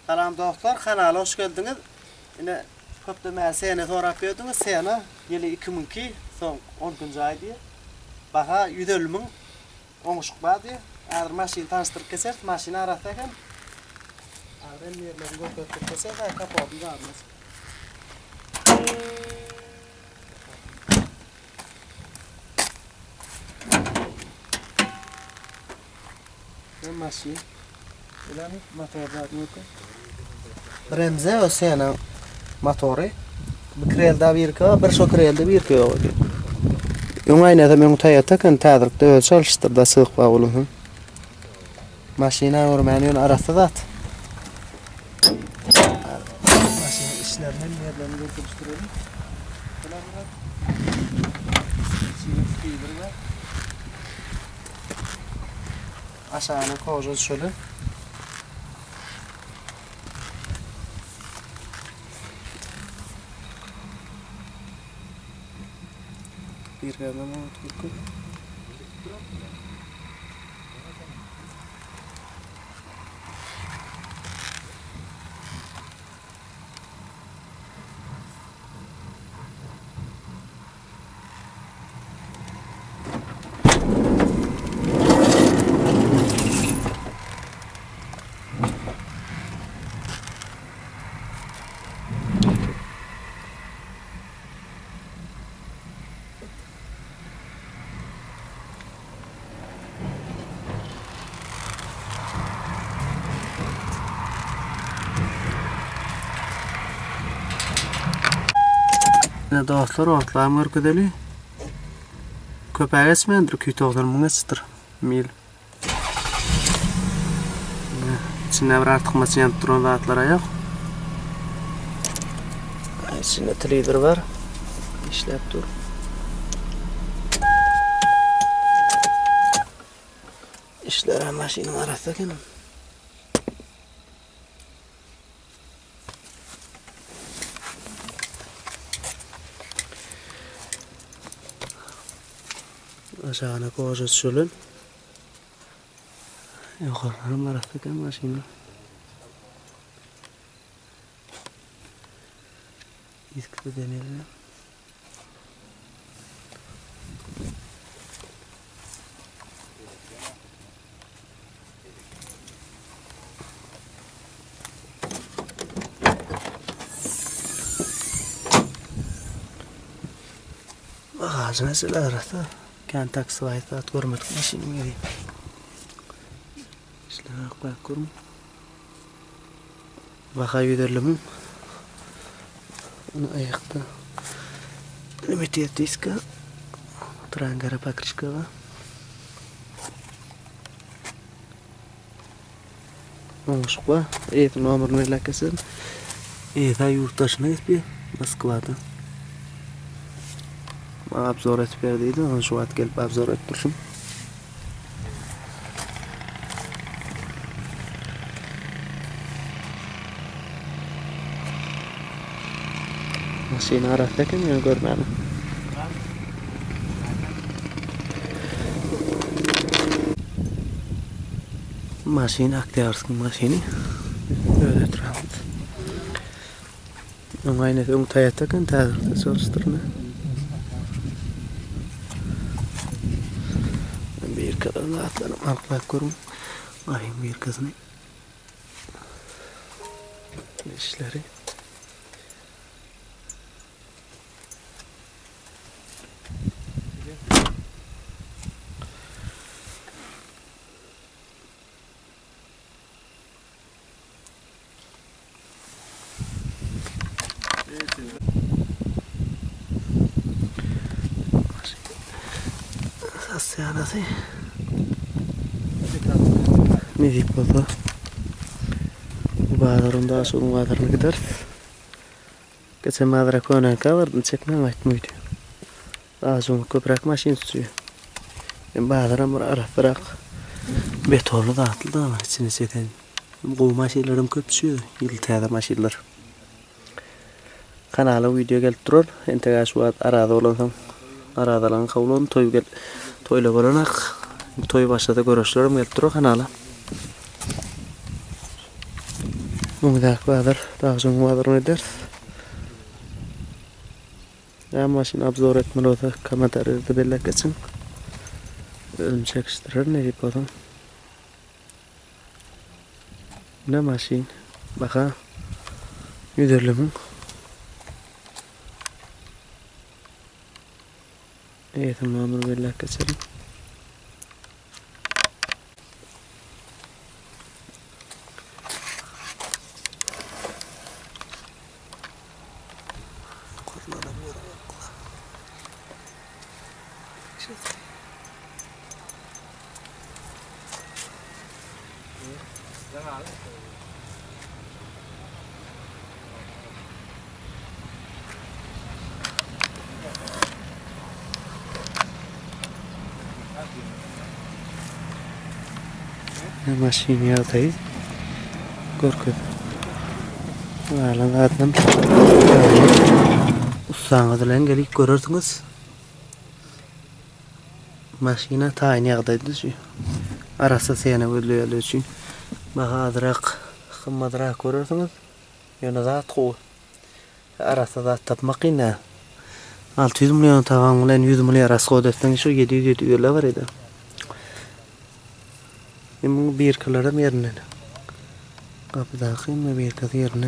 Salam dostlar, kanala hoş geldiniz. Yine köpte mesele sorap verdiniz. Sene yılı 2002 son 10. ay diye. Baha 150 bin 10 şubat diye. Eğer maşin tanıştırıp keser, maşini arataken ben yerlerini götürüp keser ve kapağını da almaz. Bu maşin. Ulan motorlar yok. Bremze o sene motoru. Bir krelda bir şu krelda bir köy oldu. Yongayna da men tayata kan tadrikda çalıştırda sığıp bağlılığın. Maşina ormanın arasında at. Maşina işlerinin yerlerini götürüstürelim. Bunlar şimdi var. Aşağıya koyacağız şöyle. Bir kadar mı tuttuk? Dostlar, otlarım örgüdeli. Köpeğe esmendir, kütüğlerimi ısıtır. Mil. İçinde bir artık maçı yanıp duran atlara yok. İçinde trader var. İşlep dur. İşler maşinin arasındaki. Aşağına koyacağız şöyle. Yukarılarım arasındaki maşinler. İskide deneyelim. Ağacı mesela arasında. Kendi taksi vayet görmedik maşinin yeri. İşte bak görüm. Baka yüderlemim. Onu ayakta. Limited diska. Trangara pakrışka var. Moskva. Номер lakasın. Da yurttaşınız bir Moskva'da. Abzor etip verdiydi. Onu şu at gelip abzor ettirişim. Maşini arasındaki mi görmem? Maşini aktiyarsın maşini. Böyle duran. Onun aynı tayatakan tadırda çalıştırma. Bir kadar da atlarım alpak kurum. Ayın bir kızını. İşleri. Sasyanası. Ne diyeyim baba? Bu bağlarım daha sonra bağlarına gider. Geçen bağlara koyunan kavardım çekmem etmiydi. Daha sonra köprek maşin tutuyor. Ben bağlarım bırak. Betonlu dağıtıldı ama içine çeken. Bu maşinlerim köpüşüyor. Yıltayda maşinler. Kanala video gelip durur. Entegay şu arada olansam. Arada lan kavulun toyla bolanak. Toy başladı görüşlerim gelip durur kanala. Mungdak badır, dağcın badır nedir? Ya maşin abzor etmeli olsa komentarlarda belli geçin. Ölüm çekiştirir ne deyip adam. Ne maşin? Baka müdürlümün. Eğitim mamur belli geçelim. Ne maşin ya dayı. Korkuyor. Valan zaten usangadılan gelip görürsünüz. Maşina tayin yağdaydı şu. Arası sene bölüyor için. Bahadırak, kımmadırak görürsünüz. Yine zat koy. Arası zat tapmak yine. 600 milyon tamamlayan 100 milyon arası koyduktan şu 700 var idi. Bunun bir kılarım yerine. Kapıdaki mi bir kız yerine.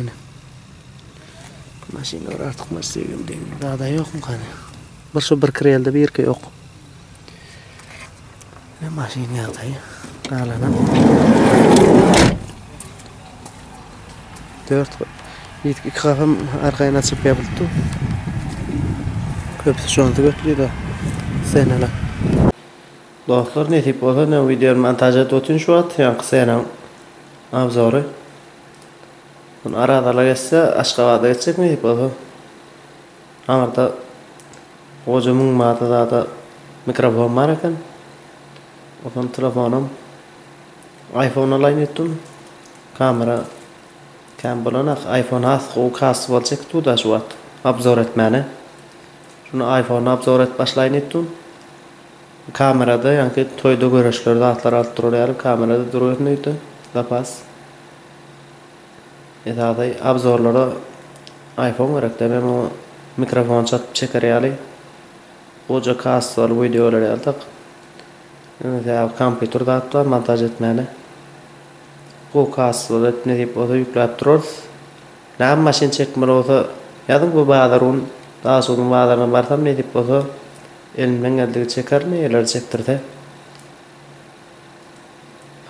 Maşin var artık maşin değil. Daha da yok mu kanı? Bir şu bir kriyelde bir ki yok. Ne maşin yağdayı? Ağlanan. 4 iki kafam arkaya nasip yapıldı. Köpüsü şu anda götürüyor da. Seneler. Dostlar ne tip olsa ne video montajı tutun şu at yankı senem abzoru. Bunu arada geçse Aşkabad'a geçecek mi tip olsa? Anarda kocaman matada da mikrofon var eken. Okan telefonum iPhone alayım ettim. Kamera kam bulanak iPhone has o kas olacak tu da şu at abzor etmeni. Şunu iPhone abzor et başlayın ettim. Kamerada yani toyda görüşlerde atlar alt duruyor kamerada duruyor neydi da pas. Edaday abzorlara iPhone olarak da ben o mikrofon çatıp çeker yani. Oca kaslar videolar aldık. Yani kompüterde atlar montaj etmeli. Bu kaslar ne deyip o da yüklep durur. Ne maşin çekmeli olsa yadım bu bağların daha sonra bağlarına barsam ne deyip o da elimden geldiği çeker mi? Eler çektirdi.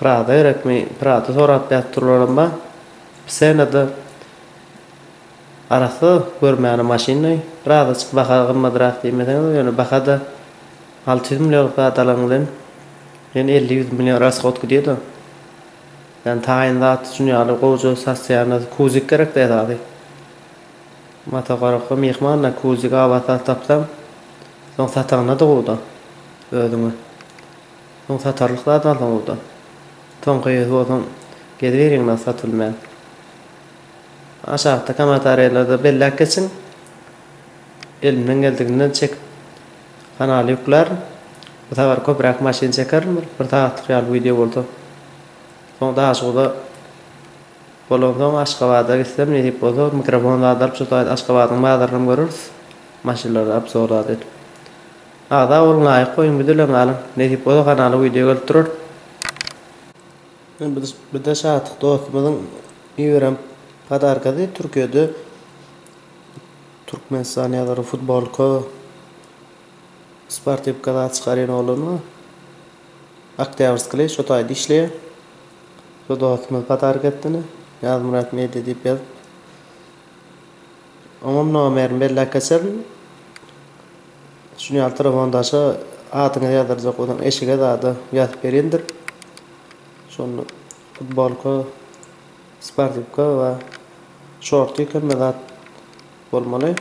Prada öğretmeyi, Prada sorat yaptırıyorum ben. Bir sene de arası görmeyen maşinayı. Prada çık baka kımmadırak diyemeden yani baka da 600 milyon Prada'larından yani 50-100 milyon arası kod gidiyordu. Yani tayin zatı dünyalı koca sasyana kuzik gerek de edadı. Mata qarakı mihmanla kuzik avata tapsam son satağına da oldu. Ödümü. Son satarlıklar da oldu. Son kıyız olsun. Gediverin satılmayan. Aşağıda komentarlarda belli geçin. Elimden geldiğinden çek. Kanal yükler. Bu sefer köprak maşin çeker mi? Bir tahtiyal video oldu. Son daha sonra bolomdan Aşkabad'a gitsem ne deyip oldu. Mikrofonla alıp şu Aşkabad'ın bağlarını görürüz. Maşinleri absorda edip. Ada orang layık koyun müdürlem alın. Ne deyip oldu kanalı video götürür. Bir de şahatlık dostumuzun İvram Padarka'da Türkiye'de Türkmenistanyaları futbolku Spartipka'da çıkarın oğlunu Oktyabrsk'lı şu tayda işliyor. Şu dostumuz Padarka'dını yazım etmeyi deyip yazıp Amam nomerim belli keserim. Şunu al telefondaşı atına yazıracak olan eşiğe da yazıp verindir. Şunu futbolku Spartipka ve şortu kömmedat bolmalı.